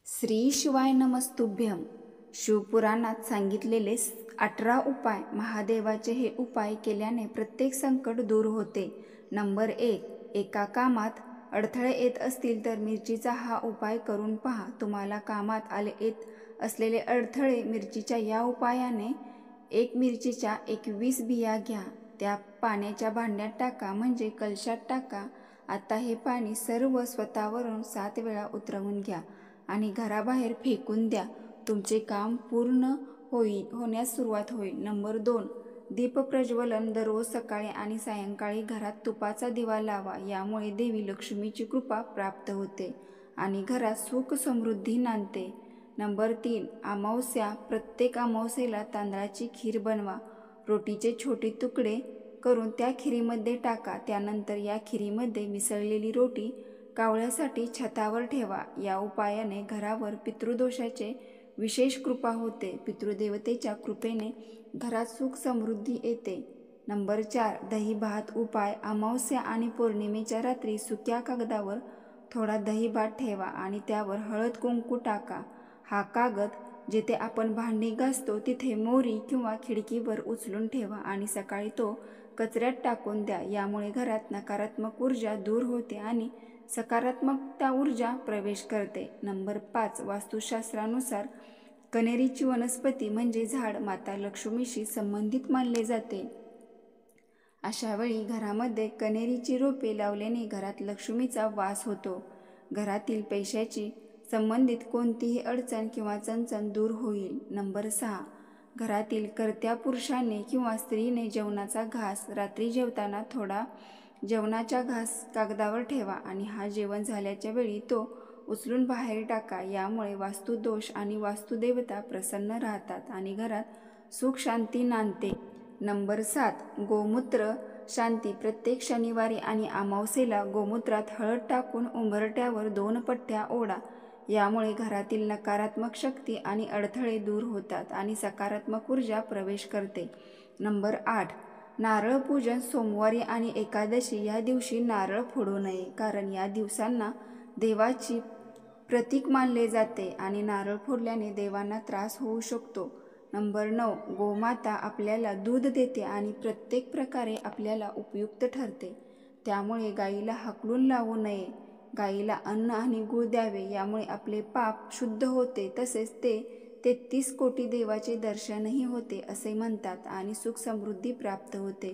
श्री शिवाय नमस्तुभ्यम. शिवपुराणात सांगितलेले 18 उपाय. महादेवाचे हे उपाय केल्याने प्रत्येक संकट दूर होते. नंबर 1. एका कामात अडथळे येत असतील तर मिरचीचा हा उपाय करून पहा. तुम्हाला कामात येत असलेले अडथळे मिरचीच्या या उपायाने एक मिरचीच्या 21 बिया घ्या. त्या पाण्याच्या भांड्यात टाका, म्हणजे कलशात टाका. आता हे पाणी सर्व स्वतःवरून 7 वेळा उतरवून घ्या आणि घराबाहेर फेकून द्या. तुमचे काम पूर्ण होण्यास सुरुवात होईल. नंबर 2. दीप प्रज्वलन. दररोज सकाळी आणि सायंकाळी घरात तुपाचा दिवा लावा. यामुळे देवी लक्ष्मीची कृपा प्राप्त होते आणि घरात सुख समृद्धी नांदते. नंबर 3. अमावस्या. प्रत्येक अमावस्येला तांदळाची खीर बनवा. रोटीचे छोटे तुकडे करून त्या खिरीमध्ये टाका. त्यानंतर या खिरीमध्ये मिसळलेली रोटी कावळ्यासाठी छतावर ठेवा. या उपायाने घरावर पितृदोषाचे विशेष कृपा होते. पितृदेवतेच्या कृपेने घरात सुख समृद्धी येते. नंबर 4. दही भात उपाय. अमावस्या आणि पौर्णिमेच्या रात्री सुक्या कागदावर थोडा दही भात ठेवा आणि त्यावर हळद कुंकू टाका. हा कागद जिथे आपण भांडी घासतो तिथे मोरी किंवा खिडकीवर उचलून ठेवा आणि सकाळी तो कचऱ्यात टाकून द्या. यामुळे घरात नकारात्मक ऊर्जा दूर होते आणि सकारात्मकता ऊर्जा प्रवेश करते. नंबर 5. वास्तुशास्त्रानुसार कण्हेरीची वनस्पती म्हणजे झाड माता लक्ष्मीशी संबंधित मानले जाते. अशा वेळी घरामध्ये कण्हेरीची रोपे लावल्याने घरात लक्ष्मीचा वास होतो. घरातील पैशाची संबंधित कोणतीही अडचण किंवा चणचण दूर होईल. नंबर 6. घरातील कर्त्या पुरुषाने किंवा स्त्रीने जेवणाचा घास रात्री जेवताना थोडा जेवणाचा घास कागदावर ठेवा आणि हा जेवण झाल्याच्या वेळी तो उचलून बाहेर टाका. यामुळे वास्तुदोष आणि वास्तुदेवता प्रसन्न राहतात आणि घरात सुख शांती नांदते. नंबर 7. गोमूत्र शांती. प्रत्येक शनिवारी आणि अमावस्येला गोमूत्रात हळद टाकून उंबरठ्यावर 2 पट्ट्या ओढा. यामुळे घरातील नकारात्मक शक्ती आणि अडथळे दूर होतात आणि सकारात्मक ऊर्जा प्रवेश करते. नंबर 8. नारळ पूजन. सोमवारी आणि एकादशी या दिवशी नारळ फोडू नये, कारण या दिवसांना देवाची प्रतीक मानले जाते आणि नारळ फोडल्याने देवांना त्रास होऊ शकतो. नंबर 9. गोमाता आपल्याला दूध देते आणि प्रत्येक प्रकारे आपल्याला उपयुक्त ठरते. त्यामुळे गायीला हाकलून लावू नये. गायीला अन्न आणि गूळ द्यावे. यामुळे आपले पाप शुद्ध होते, तसेच ते 33 कोटी देवाचे दर्शनही होते असे म्हणतात आणि सुख समृद्धी प्राप्त होते.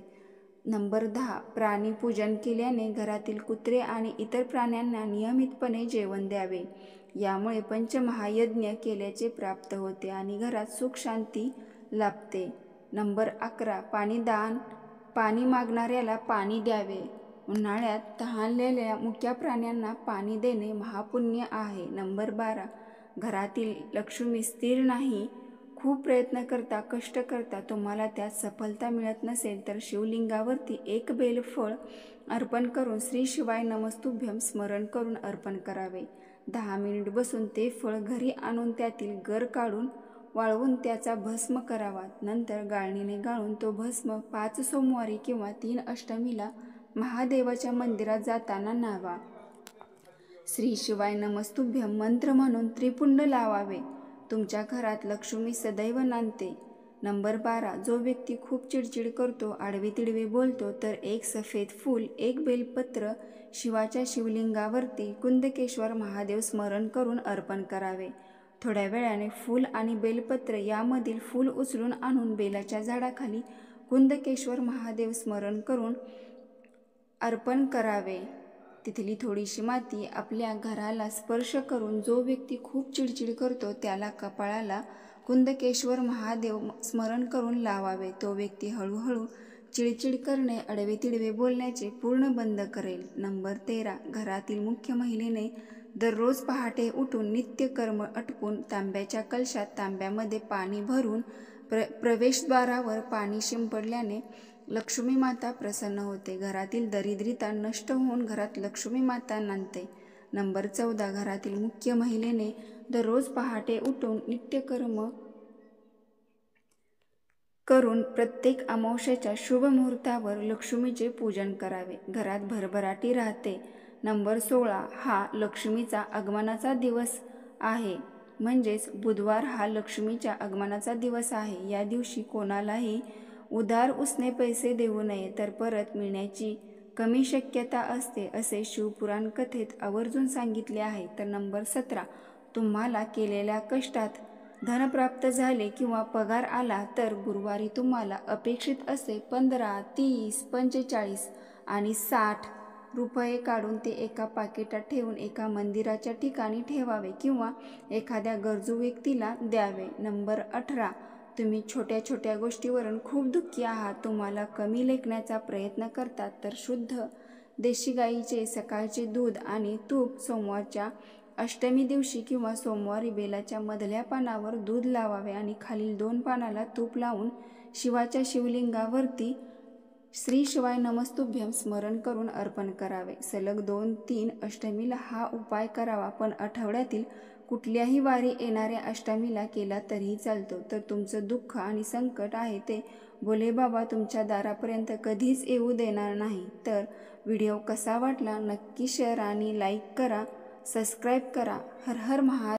नंबर 10. प्राणी पूजन केल्याने घरातील कुत्रे आणि इतर प्राण्यांना नियमितपणे जेवण द्यावे. यामुळे पंचमहायज्ञ केल्याचे प्राप्त होते आणि घरात सुख शांती लाभते. नंबर 11. पाणीदान. पाणी मागणाऱ्याला पाणी द्यावे. उन्हाळ्यात तहानलेल्या मुक्या प्राण्यांना पाणी देणे महापुण्य आहे. नंबर 12. घरातील लक्ष्मी स्थिर नाही. खूप प्रयत्न करता, कष्ट करता, तुम्हाला त्यात सफलता मिळत नसेल तर शिवलिंगावरती एक बेलफळ अर्पण करून श्री शिवाय नमस्तुभ्यम स्मरण करून अर्पण करावे. 10 मिनिट बसून ते फळ घरी आणून त्यातील गर काढून वाळवून त्याचा भस्म करावा. नंतर गाळणीने गाळून तो भस्म 5 सोमवारी किंवा 3 अष्टमीला महादेवाच्या मंदिरात जाताना न्हावा. श्री शिवाय नमस्तुभ्यम मंत्र म्हणून त्रिपुंड लावावे. तुमच्या घरात लक्ष्मी सदैव नांदते. नंबर 12. जो व्यक्ती खूप चिडचिड करतो, आडवे तिडवे बोलतो, तर एक सफेद फूल, एक बेलपत्र शिवाच्या शिवलिंगावरती कुंदकेश्वर महादेव स्मरण करून अर्पण करावे. थोड्या वेळाने फूल आणि बेलपत्र यामधील फूल उचलून आणून बेलाच्या झाडाखाली कुंदकेश्वर महादेव स्मरण करून अर्पण करावे. तिथली थोडीशी माती आपल्या घराला स्पर्श करून जो व्यक्ती खूप चिडचिड करतो त्याला कपाळाला कुंदकेश्वर महादेव स्मरण करून लावावे. तो व्यक्ती हळूहळू चिडचिड करणे, आडवे तिडवे बोलण्याचे पूर्ण बंद करेल. नंबर 13. घरातील मुख्य महिलेने दररोज पहाटे उठून नित्यकर्म आटपून तांब्याच्या कलशात तांब्यामध्ये पाणी भरून प्रवेशद्वारावर पाणी शिंपडल्याने लक्ष्मी माता प्रसन्न होते. घरातील दरिद्रता नष्ट होऊन घरात लक्ष्मी माता नांदते. नंबर 14. घरातील मुख्य महिलेने दररोज पहाटे उठून नित्यकर्म करून प्रत्येक अमावस्येच्या शुभ मुहूर्तावर लक्ष्मीचे पूजन करावे. घरात भरभराटी राहते. नंबर 16. हा लक्ष्मीचा आगमनाचा दिवस आहे. म्हणजेच बुधवार हा लक्ष्मीच्या आगमनाचा दिवस आहे. या दिवशी कोणालाही उधार उसने पैसे देऊ नये, तर परत मिळण्याची कमी शक्यता असते असे शिवपुराण कथेत आवर्जून सांगितले आहे. तर नंबर 17, तुम्हाला केलेल्या कष्टात धन प्राप्त झाले किंवा पगार आला तर गुरुवारी तुम्हाला अपेक्षित असे 15, 30, 45 आणि 60 रुपये काढून ते एका पाकिटात ठेवून एका मंदिराच्या ठिकाणी ठेवावे किंवा एखाद्या गरजू व्यक्तीला द्यावे. नंबर 18, तुम्ही छोट्या छोट्या गोष्टीवरून खूप दुःखी आहात, तुम्हाला कमी लेखण्याचा प्रयत्न करतात, तर शुद्ध देशी गाईचे सकाळचे दूध आणि तूप सोमवारच्या अष्टमी दिवशी किंवा सोमवारी बेलाच्या मधल्या पानावर दूध लावावे आणि खालील 2 पानाला तूप लावून शिवाच्या शिवलिंगावरती श्री शिवाय नमस्तुभ्यम स्मरण करून अर्पण करावे. सलग 2-3 अष्टमीला हा उपाय करावा, पण आठवड्यातील कुठल्याही वारी येणाऱ्या अष्टमीला केला तरीही चालतो. तर तुमचं दुःख आणि संकट आहे ते भोलेबाबा तुमच्या दारापर्यंत कधीच येऊ देणार नाही. तर व्हिडिओ कसा वाटला नक्की शेअर आणि लाईक करा, सबस्क्राईब करा. हर हर महादेव.